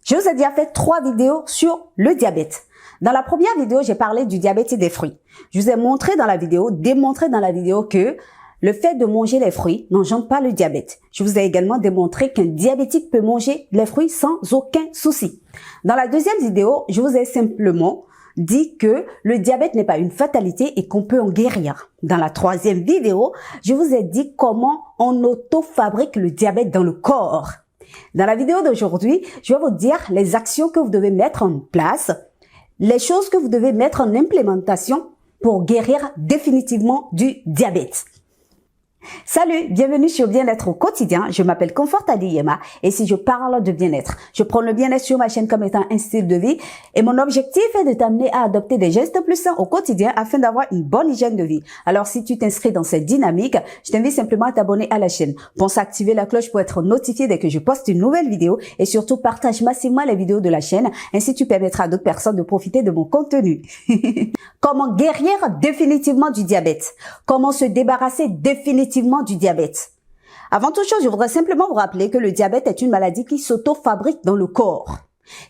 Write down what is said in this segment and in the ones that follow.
Je vous ai déjà fait 3 vidéos sur le diabète. Dans la première vidéo, j'ai parlé du diabète et des fruits. Je vous ai montré dans la vidéo, démontré dans la vidéo que le fait de manger les fruits n'engendre pas le diabète. Je vous ai également démontré qu'un diabétique peut manger les fruits sans aucun souci. Dans la deuxième vidéo, je vous ai simplement dit que le diabète n'est pas une fatalité et qu'on peut en guérir. Dans la troisième vidéo, je vous ai dit comment on auto-fabrique le diabète dans le corps. Dans la vidéo d'aujourd'hui, je vais vous dire les actions que vous devez mettre en place, les choses que vous devez mettre en implémentation pour guérir définitivement du diabète. Salut, bienvenue sur Bien-être au quotidien. Je m'appelle Comfort Adiyema et si je parle de bien-être, je prends le bien-être sur ma chaîne comme étant un style de vie et mon objectif est de t'amener à adopter des gestes plus sains au quotidien afin d'avoir une bonne hygiène de vie. Alors si tu t'inscris dans cette dynamique, je t'invite simplement à t'abonner à la chaîne. Pense à activer la cloche pour être notifié dès que je poste une nouvelle vidéo et surtout partage massivement les vidéos de la chaîne, ainsi tu permettras à d'autres personnes de profiter de mon contenu. Comment guérir définitivement du diabète? Comment se débarrasser définitivement du diabète? Avant toute chose, je voudrais simplement vous rappeler que le diabète est une maladie qui s'auto-fabrique dans le corps.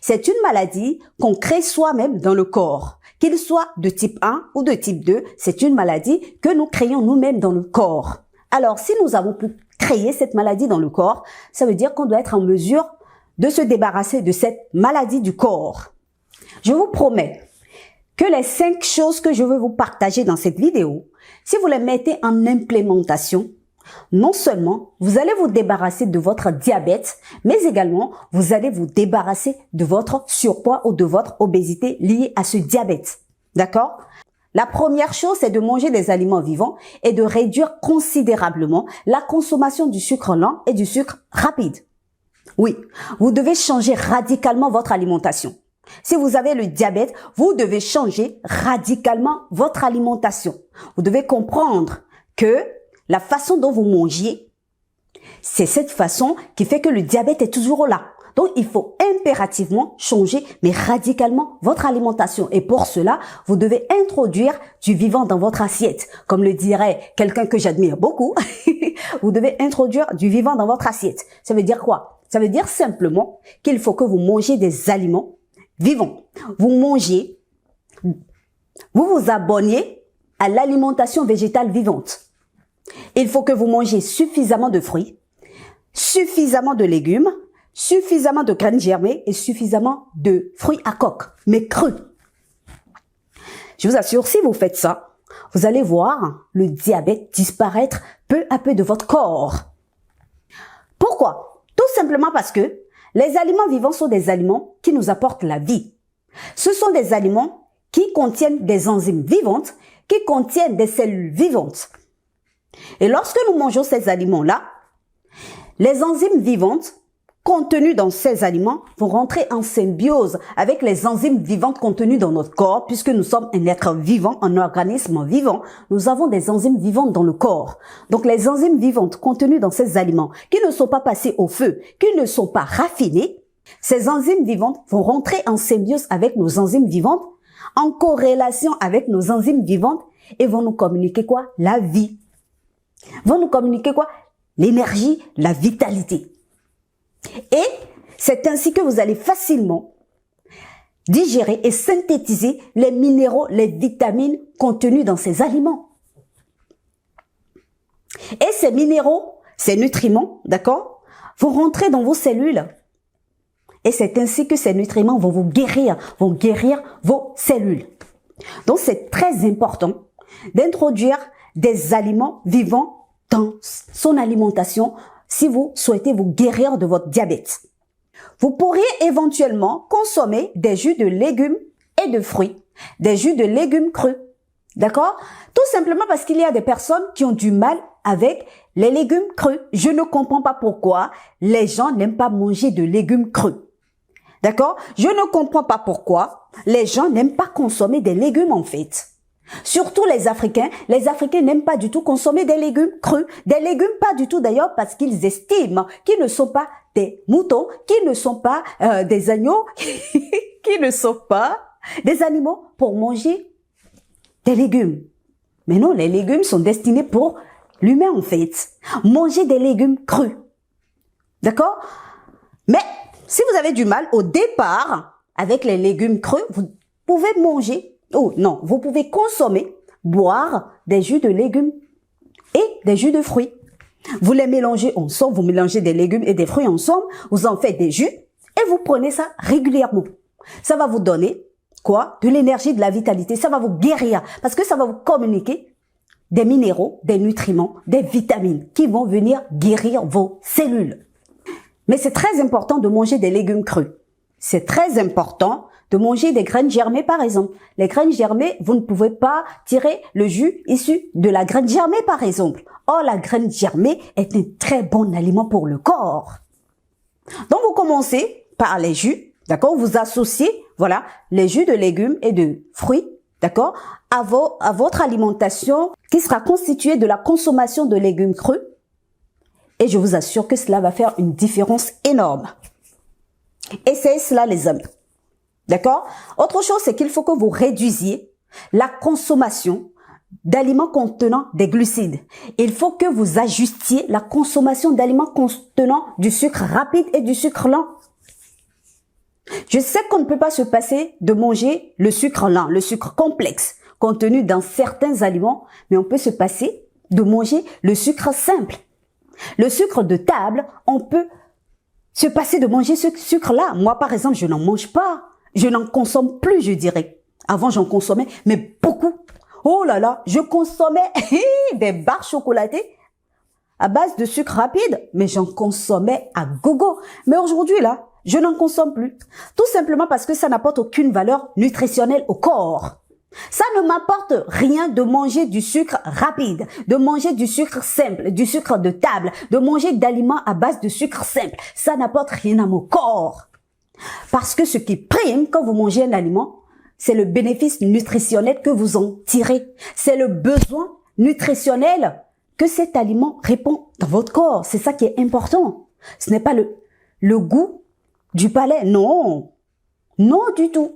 C'est une maladie qu'on crée soi-même dans le corps. Qu'il soit de type 1 ou de type 2, c'est une maladie que nous créons nous-mêmes dans le corps. Alors, si nous avons pu créer cette maladie dans le corps, ça veut dire qu'on doit être en mesure de se débarrasser de cette maladie du corps. Je vous promets que les 5 choses que je veux vous partager dans cette vidéo, si vous les mettez en implémentation, non seulement vous allez vous débarrasser de votre diabète, mais également vous allez vous débarrasser de votre surpoids ou de votre obésité liée à ce diabète. D'accord? La première chose, c'est de manger des aliments vivants et de réduire considérablement la consommation du sucre lent et du sucre rapide. Oui, vous devez changer radicalement votre alimentation. Si vous avez le diabète, vous devez changer radicalement votre alimentation. Vous devez comprendre que la façon dont vous mangez, c'est cette façon qui fait que le diabète est toujours là. Donc, il faut impérativement changer, mais radicalement, votre alimentation. Et pour cela, vous devez introduire du vivant dans votre assiette. Comme le dirait quelqu'un que j'admire beaucoup, vous devez introduire du vivant dans votre assiette. Ça veut dire quoi? Ça veut dire simplement qu'il faut que vous mangez des aliments vivants. Vous mangez, vous vous abonnez à l'alimentation végétale vivante. Il faut que vous mangez suffisamment de fruits, suffisamment de légumes, suffisamment de graines germées et suffisamment de fruits à coque, mais crus. Je vous assure, si vous faites ça, vous allez voir le diabète disparaître peu à peu de votre corps. Pourquoi? Tout simplement parce que les aliments vivants sont des aliments qui nous apportent la vie. Ce sont des aliments qui contiennent des enzymes vivantes, qui contiennent des cellules vivantes. Et lorsque nous mangeons ces aliments-là, les enzymes vivantes contenues dans ces aliments vont rentrer en symbiose avec les enzymes vivantes contenues dans notre corps, puisque nous sommes un être vivant, un organisme vivant. Nous avons des enzymes vivantes dans le corps. Donc les enzymes vivantes contenues dans ces aliments, qui ne sont pas passées au feu, qui ne sont pas raffinées, ces enzymes vivantes vont rentrer en symbiose avec nos enzymes vivantes, en corrélation avec nos enzymes vivantes, et vont nous communiquer quoi? La vie. Vont nous communiquer quoi? L'énergie, la vitalité. Et c'est ainsi que vous allez facilement digérer et synthétiser les minéraux, les vitamines contenus dans ces aliments. Et ces minéraux, ces nutriments, d'accord, vont rentrer dans vos cellules. Et c'est ainsi que ces nutriments vont guérir vos cellules. Donc c'est très important d'introduire des aliments vivants dans son alimentation si vous souhaitez vous guérir de votre diabète. Vous pourriez éventuellement consommer des jus de légumes et de fruits, des jus de légumes crus. D'accord? Tout simplement parce qu'il y a des personnes qui ont du mal avec les légumes crus. Je ne comprends pas pourquoi les gens n'aiment pas manger de légumes crus. D'accord? Je ne comprends pas pourquoi les gens n'aiment pas consommer des légumes en fait. Surtout les Africains n'aiment pas du tout consommer des légumes crus, des légumes pas du tout d'ailleurs parce qu'ils estiment qu'ils ne sont pas des moutons, qu'ils ne sont pas des agneaux, qu'ils ne sont pas des animaux pour manger des légumes. Mais non, les légumes sont destinés pour l'humain en fait. Manger des légumes crus. D'accord? Mais Si vous avez du mal au départ avec les légumes crus, vous pouvez manger, vous pouvez consommer, boire des jus de légumes et des jus de fruits. Vous les mélangez ensemble, vous mélangez des légumes et des fruits ensemble, vous en faites des jus et vous prenez ça régulièrement. Ça va vous donner quoi? De l'énergie, de la vitalité, ça va vous guérir parce que ça va vous communiquer des minéraux, des nutriments, des vitamines qui vont venir guérir vos cellules. Mais c'est très important de manger des légumes crus. C'est très important de manger des graines germées, par exemple. Les graines germées, vous ne pouvez pas tirer le jus issu de la graine germée, par exemple. Or, la graine germée est un très bon aliment pour le corps. Donc, vous commencez par les jus, d'accord? Vous associez, voilà, les jus de légumes et de fruits, d'accord, à votre alimentation qui sera constituée de la consommation de légumes crus. Et je vous assure que cela va faire une différence énorme. Essayez cela, les amis. D'accord? Autre chose, c'est qu'il faut que vous réduisiez la consommation d'aliments contenant des glucides. Il faut que vous ajustiez la consommation d'aliments contenant du sucre rapide et du sucre lent. Je sais qu'on ne peut pas se passer de manger le sucre lent, le sucre complexe, contenu dans certains aliments, mais on peut se passer de manger le sucre simple. Le sucre de table, on peut se passer de manger ce sucre-là. Moi, par exemple, je n'en mange pas. Je n'en consomme plus, je dirais. Avant, j'en consommais, mais beaucoup. Oh là là, je consommais des barres chocolatées à base de sucre rapide, mais j'en consommais à gogo. Mais aujourd'hui, là, je n'en consomme plus. Tout simplement parce que ça n'apporte aucune valeur nutritionnelle au corps. Ça ne m'apporte rien de manger du sucre rapide, de manger du sucre simple, du sucre de table, de manger d'aliments à base de sucre simple. Ça n'apporte rien à mon corps. Parce que ce qui prime quand vous mangez un aliment, c'est le bénéfice nutritionnel que vous en tirez. C'est le besoin nutritionnel que cet aliment répond dans votre corps. C'est ça qui est important. Ce n'est pas le goût du palais. Non. Non du tout.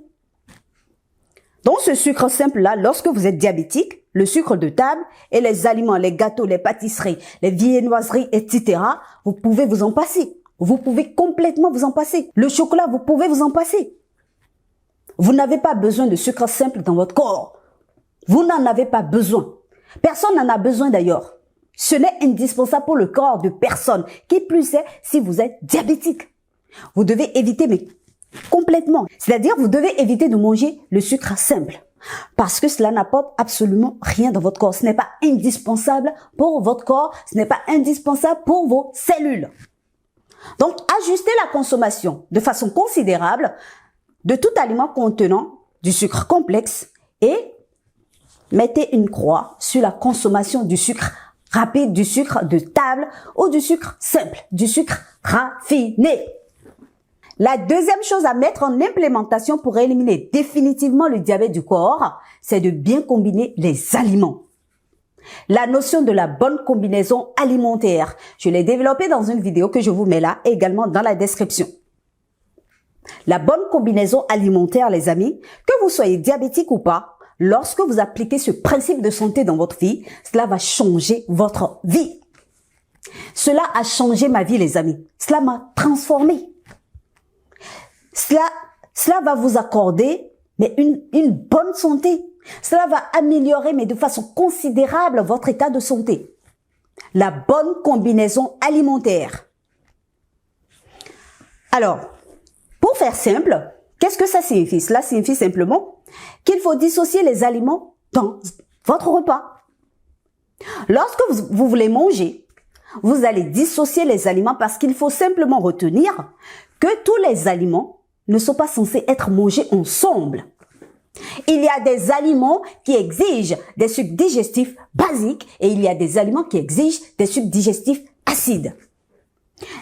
Donc, ce sucre simple-là, lorsque vous êtes diabétique, le sucre de table et les aliments, les gâteaux, les pâtisseries, les viennoiseries, etc., vous pouvez vous en passer. Vous pouvez complètement vous en passer. Le chocolat, vous pouvez vous en passer. Vous n'avez pas besoin de sucre simple dans votre corps. Vous n'en avez pas besoin. Personne n'en a besoin d'ailleurs. Ce n'est indispensable pour le corps de personne. Qui plus est, si vous êtes diabétique. Vous devez éviter, mais complètement. C'est-à-dire, vous devez éviter de manger le sucre simple. Parce que cela n'apporte absolument rien dans votre corps. Ce n'est pas indispensable pour votre corps. Ce n'est pas indispensable pour vos cellules. Donc, ajustez la consommation de façon considérable de tout aliment contenant du sucre complexe et mettez une croix sur la consommation du sucre rapide, du sucre de table ou du sucre simple, du sucre raffiné. La deuxième chose à mettre en implémentation pour éliminer définitivement le diabète du corps, c'est de bien combiner les aliments. La notion de la bonne combinaison alimentaire, je l'ai développée dans une vidéo que je vous mets là, également dans la description. La bonne combinaison alimentaire, les amis, que vous soyez diabétique ou pas, lorsque vous appliquez ce principe de santé dans votre vie, cela va changer votre vie. Cela a changé ma vie, les amis. Cela m'a transformé. Cela va vous accorder mais une bonne santé. Cela va améliorer, mais de façon considérable, votre état de santé. La bonne combinaison alimentaire. Alors, pour faire simple, qu'est-ce que ça signifie? Cela signifie simplement qu'il faut dissocier les aliments dans votre repas. Lorsque vous voulez manger, vous allez dissocier les aliments parce qu'il faut simplement retenir que tous les aliments ne sont pas censés être mangés ensemble. Il y a des aliments qui exigent des sucs digestifs basiques et il y a des aliments qui exigent des sucs digestifs acides.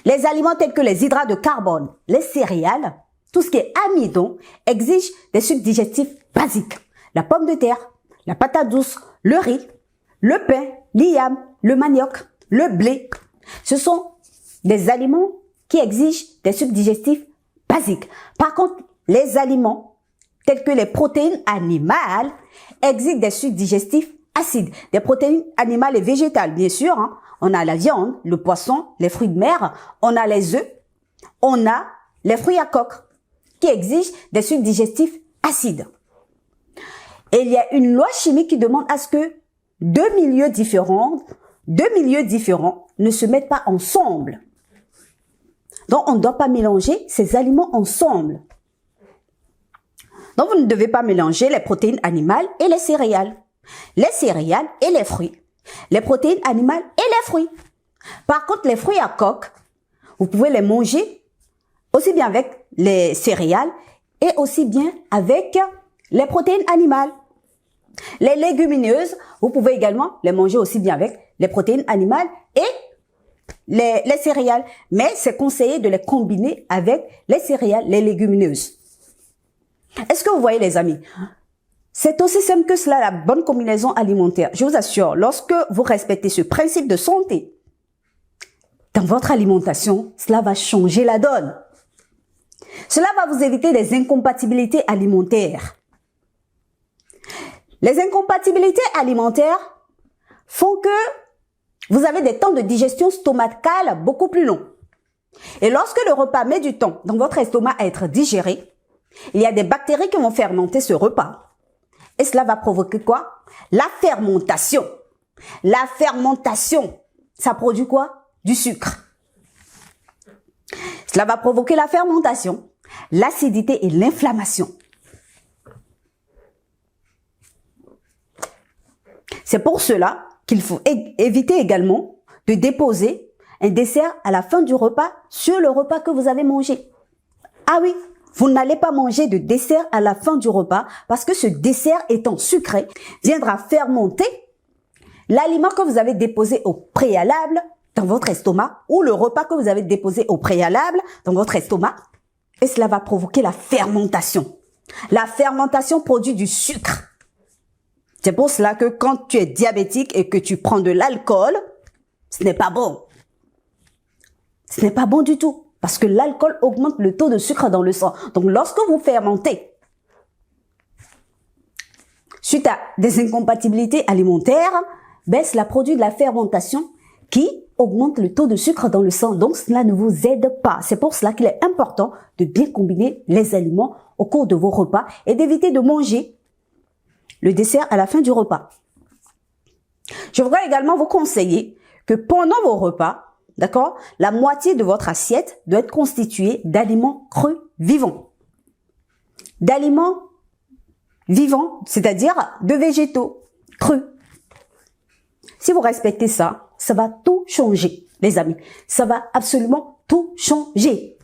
Les aliments tels que les hydrates de carbone, les céréales, tout ce qui est amidon exige des sucs digestifs basiques. La pomme de terre, la patate douce, le riz, le pain, l'iam, le manioc, le blé. Ce sont des aliments qui exigent des sucs digestifs basiques. Par contre, les aliments tels que les protéines animales exigent des sucs digestifs acides. Des protéines animales et végétales, bien sûr. On a la viande, le poisson, les fruits de mer, on a les œufs, on a les fruits à coque, qui exigent des sucs digestifs acides. Et il y a une loi chimique qui demande à ce que deux milieux différents ne se mettent pas ensemble. Donc, on ne doit pas mélanger ces aliments ensemble. Donc, vous ne devez pas mélanger les protéines animales et les céréales et les fruits, les protéines animales et les fruits. Par contre, les fruits à coque, vous pouvez les manger aussi bien avec les céréales et aussi bien avec les protéines animales. Les légumineuses, vous pouvez également les manger aussi bien avec les protéines animales et les céréales. Mais c'est conseillé de les combiner avec les céréales, les légumineuses. Est-ce que vous voyez les amis? C'est aussi simple que cela, la bonne combinaison alimentaire. Je vous assure, lorsque vous respectez ce principe de santé dans votre alimentation, cela va changer la donne. Cela va vous éviter des incompatibilités alimentaires. Les incompatibilités alimentaires font que vous avez des temps de digestion stomacale beaucoup plus longs. Et lorsque le repas met du temps dans votre estomac à être digéré, il y a des bactéries qui vont fermenter ce repas. Et cela va provoquer quoi? La fermentation. La fermentation, ça produit quoi? Du sucre. Cela va provoquer la fermentation, l'acidité et l'inflammation. C'est pour cela qu'il faut éviter également de déposer un dessert à la fin du repas sur le repas que vous avez mangé. Ah oui, vous n'allez pas manger de dessert à la fin du repas parce que ce dessert étant sucré viendra fermenter l'aliment que vous avez déposé au préalable dans votre estomac ou le repas que vous avez déposé au préalable dans votre estomac et cela va provoquer la fermentation. La fermentation produit du sucre. C'est pour cela que quand tu es diabétique et que tu prends de l'alcool, ce n'est pas bon. Ce n'est pas bon du tout parce que l'alcool augmente le taux de sucre dans le sang. Donc lorsque vous fermentez, suite à des incompatibilités alimentaires, ben, cela produit de la fermentation qui augmente le taux de sucre dans le sang. Donc cela ne vous aide pas. C'est pour cela qu'il est important de bien combiner les aliments au cours de vos repas et d'éviter de manger le dessert à la fin du repas. Je voudrais également vous conseiller que pendant vos repas, d'accord, la moitié de votre assiette doit être constituée d'aliments crus vivants. D'aliments vivants, c'est-à-dire de végétaux crus. Si vous respectez ça, ça va tout changer, les amis. Ça va absolument tout changer.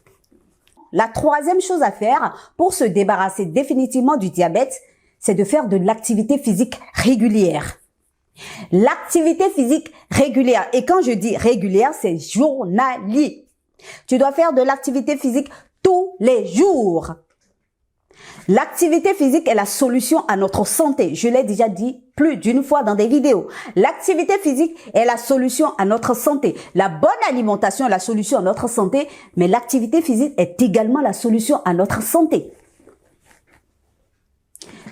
La troisième chose à faire pour se débarrasser définitivement du diabète, c'est de faire de l'activité physique régulière. L'activité physique régulière. Et quand je dis régulière, c'est journalier. Tu dois faire de l'activité physique tous les jours. L'activité physique est la solution à notre santé. Je l'ai déjà dit plus d'une fois dans des vidéos. L'activité physique est la solution à notre santé. La bonne alimentation est la solution à notre santé, mais l'activité physique est également la solution à notre santé.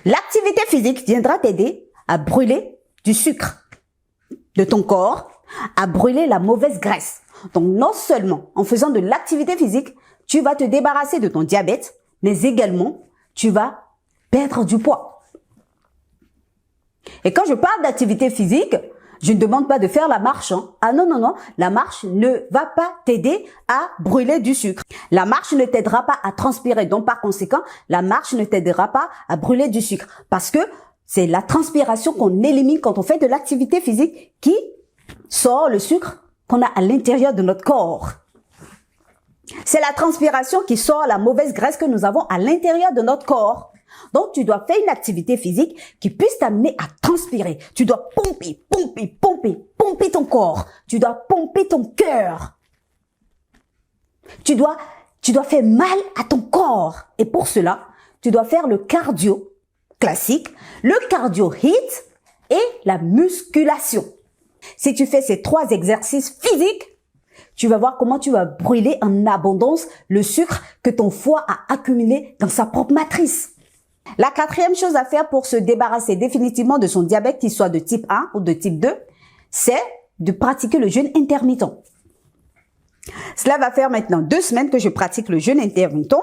L'activité physique viendra t'aider à brûler du sucre de ton corps, à brûler la mauvaise graisse. Donc non seulement en faisant de l'activité physique, tu vas te débarrasser de ton diabète, mais également tu vas perdre du poids. Et quand je parle d'activité physique, je ne demande pas de faire la marche. Ah non, non, non, la marche ne va pas t'aider à brûler du sucre. La marche ne t'aidera pas à transpirer. Donc par conséquent, la marche ne t'aidera pas à brûler du sucre. Parce que c'est la transpiration qu'on élimine quand on fait de l'activité physique qui sort le sucre qu'on a à l'intérieur de notre corps. C'est la transpiration qui sort la mauvaise graisse que nous avons à l'intérieur de notre corps. Donc, tu dois faire une activité physique qui puisse t'amener à transpirer. Tu dois pomper, pomper, pomper, pomper ton corps. Tu dois pomper ton cœur. Tu dois faire mal à ton corps. Et pour cela, tu dois faire le cardio classique, le cardio HIIT et la musculation. Si tu fais ces 3 exercices physiques, tu vas voir comment tu vas brûler en abondance le sucre que ton foie a accumulé dans sa propre matrice. La 4e chose à faire pour se débarrasser définitivement de son diabète, qu'il soit de type 1 ou de type 2, c'est de pratiquer le jeûne intermittent. Cela va faire maintenant 2 semaines que je pratique le jeûne intermittent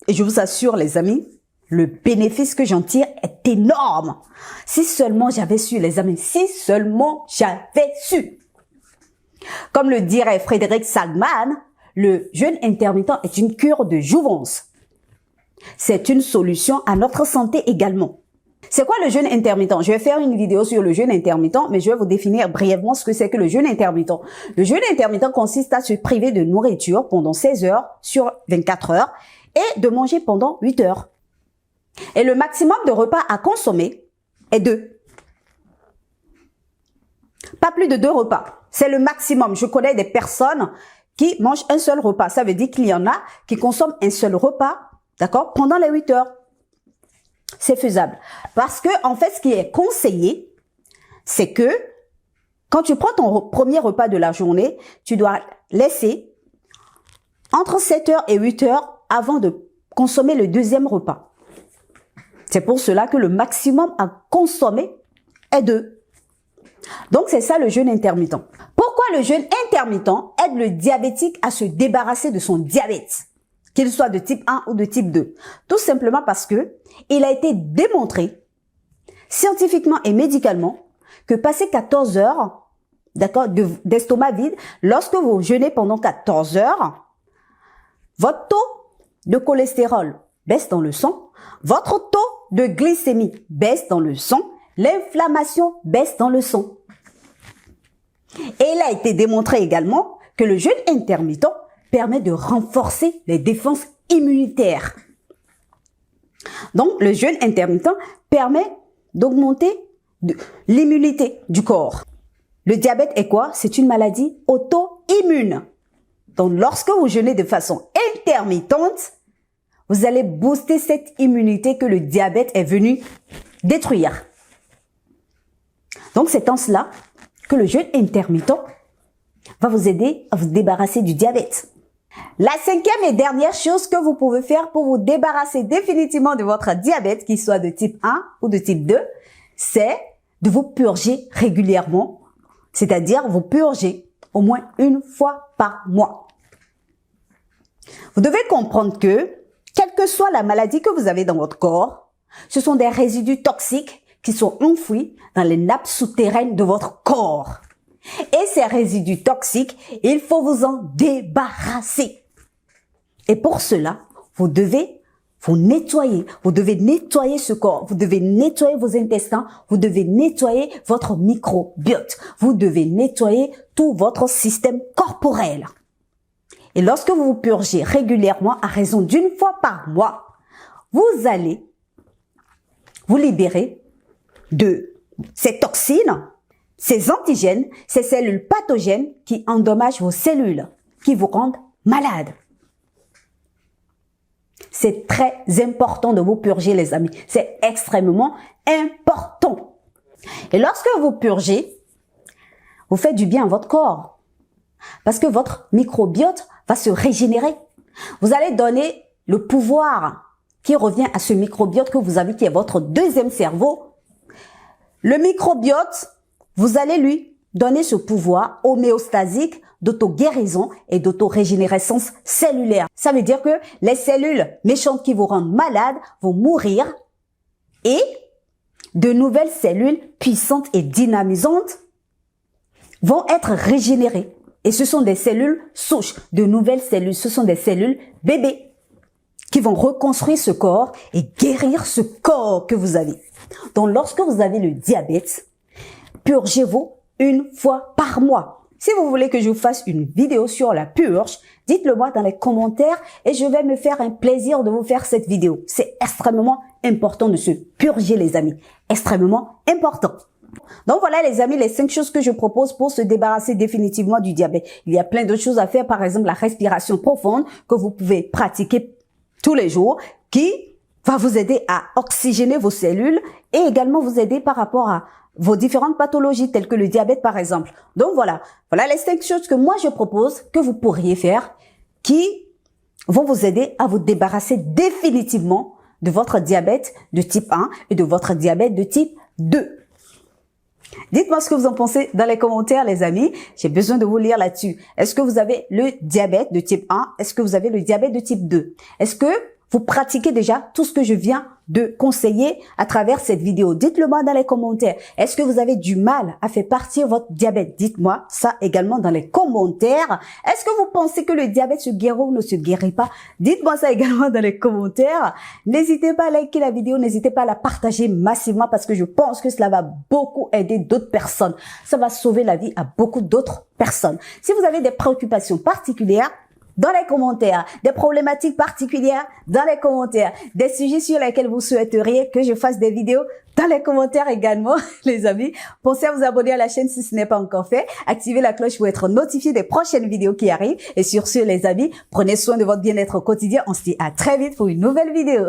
et je vous assure les amis, le bénéfice que j'en tire est énorme. Si seulement j'avais su les amis, si seulement j'avais su. Comme le dirait Frédéric Salman, le jeûne intermittent est une cure de jouvence. C'est une solution à notre santé également. C'est quoi le jeûne intermittent? Je vais faire une vidéo sur le jeûne intermittent, mais je vais vous définir brièvement ce que c'est que le jeûne intermittent. Le jeûne intermittent consiste à se priver de nourriture pendant 16 heures sur 24 heures et de manger pendant 8 heures. Et le maximum de repas à consommer est 2. Pas plus de 2 repas. C'est le maximum. Je connais des personnes qui mangent un seul repas. Ça veut dire qu'il y en a qui consomment un seul repas, d'accord, pendant les 8 heures. C'est faisable. Parce que, en fait, ce qui est conseillé, c'est que quand tu prends ton premier repas de la journée, tu dois laisser entre 7 heures et 8 heures avant de consommer le deuxième repas. C'est pour cela que le maximum à consommer est 2. Donc, c'est ça le jeûne intermittent. Pourquoi le jeûne intermittent aide le diabétique à se débarrasser de son diabète, qu'il soit de type 1 ou de type 2? Tout simplement parce que il a été démontré scientifiquement et médicalement que passé 14 heures, d'accord, d'estomac vide, lorsque vous jeûnez pendant 14 heures, votre taux de cholestérol baisse dans le sang, votre taux de glycémie baisse dans le sang, l'inflammation baisse dans le sang. Et il a été démontré également que le jeûne intermittent permet de renforcer les défenses immunitaires. Donc, le jeûne intermittent permet d'augmenter l'immunité du corps. Le diabète est quoi? C'est une maladie auto-immune. Donc, lorsque vous jeûnez de façon intermittente, vous allez booster cette immunité que le diabète est venu détruire. Donc, c'est en cela que le jeûne intermittent va vous aider à vous débarrasser du diabète. La 5e et dernière chose que vous pouvez faire pour vous débarrasser définitivement de votre diabète, qu'il soit de type 1 ou de type 2, c'est de vous purger régulièrement, c'est-à-dire vous purger au moins 1 fois par mois. Vous devez comprendre que, quelle que soit la maladie que vous avez dans votre corps, ce sont des résidus toxiques qui sont enfouis dans les nappes souterraines de votre corps. Et ces résidus toxiques, il faut vous en débarrasser. Et pour cela, vous devez vous nettoyer. Vous devez nettoyer ce corps. Vous devez nettoyer vos intestins. Vous devez nettoyer votre microbiote. Vous devez nettoyer tout votre système corporel. Et lorsque vous vous purgez régulièrement à raison d'1 fois par mois, vous allez vous libérer de ces toxines, ces antigènes, ces cellules pathogènes qui endommagent vos cellules, qui vous rendent malades. C'est très important de vous purger, les amis. C'est extrêmement important. Et lorsque vous purgez, vous faites du bien à votre corps. Parce que votre microbiote va se régénérer. Vous allez donner le pouvoir qui revient à ce microbiote que vous avez, qui est votre deuxième cerveau. Le microbiote, vous allez lui donner ce pouvoir homéostasique d'auto-guérison et d'auto-régénérescence cellulaire. Ça veut dire que les cellules méchantes qui vous rendent malade vont mourir et de nouvelles cellules puissantes et dynamisantes vont être régénérées. Et ce sont des cellules souches, de nouvelles cellules. Ce sont des cellules bébés qui vont reconstruire ce corps et guérir ce corps que vous avez. Donc, lorsque vous avez le diabète, purgez-vous 1 fois par mois. Si vous voulez que je vous fasse une vidéo sur la purge, dites-le moi dans les commentaires et je vais me faire un plaisir de vous faire cette vidéo. C'est extrêmement important de se purger, les amis. Extrêmement important. Donc voilà, les amis, les 5 choses que je propose pour se débarrasser définitivement du diabète. Il y a plein d'autres choses à faire, par exemple la respiration profonde que vous pouvez pratiquer tous les jours, qui va vous aider à oxygéner vos cellules et également vous aider par rapport à vos différentes pathologies telles que le diabète par exemple. Donc voilà les 5 choses que moi je propose que vous pourriez faire qui vont vous aider à vous débarrasser définitivement de votre diabète de type 1 et de votre diabète de type 2. Dites-moi ce que vous en pensez dans les commentaires, les amis. J'ai besoin de vous lire là-dessus. Est-ce que vous avez le diabète de type 1? Est-ce que vous avez le diabète de type 2? Est-ce que vous pratiquez déjà tout ce que je viens de conseiller à travers cette vidéo? Dites-le moi dans les commentaires. Est-ce que vous avez du mal à faire partir votre diabète? Dites-moi ça également dans les commentaires. Est-ce que vous pensez que le diabète se guérit ou ne se guérit pas? Dites-moi ça également dans les commentaires. N'hésitez pas à liker la vidéo, n'hésitez pas à la partager massivement parce que je pense que cela va beaucoup aider d'autres personnes. Ça va sauver la vie à beaucoup d'autres personnes. Si vous avez des préoccupations particulières, dans les commentaires, des problématiques particulières dans les commentaires, des sujets sur lesquels vous souhaiteriez que je fasse des vidéos dans les commentaires également, les amis. Pensez à vous abonner à la chaîne si ce n'est pas encore fait. Activez la cloche pour être notifié des prochaines vidéos qui arrivent. Et sur ce, les amis, prenez soin de votre bien-être au quotidien. On se dit à très vite pour une nouvelle vidéo.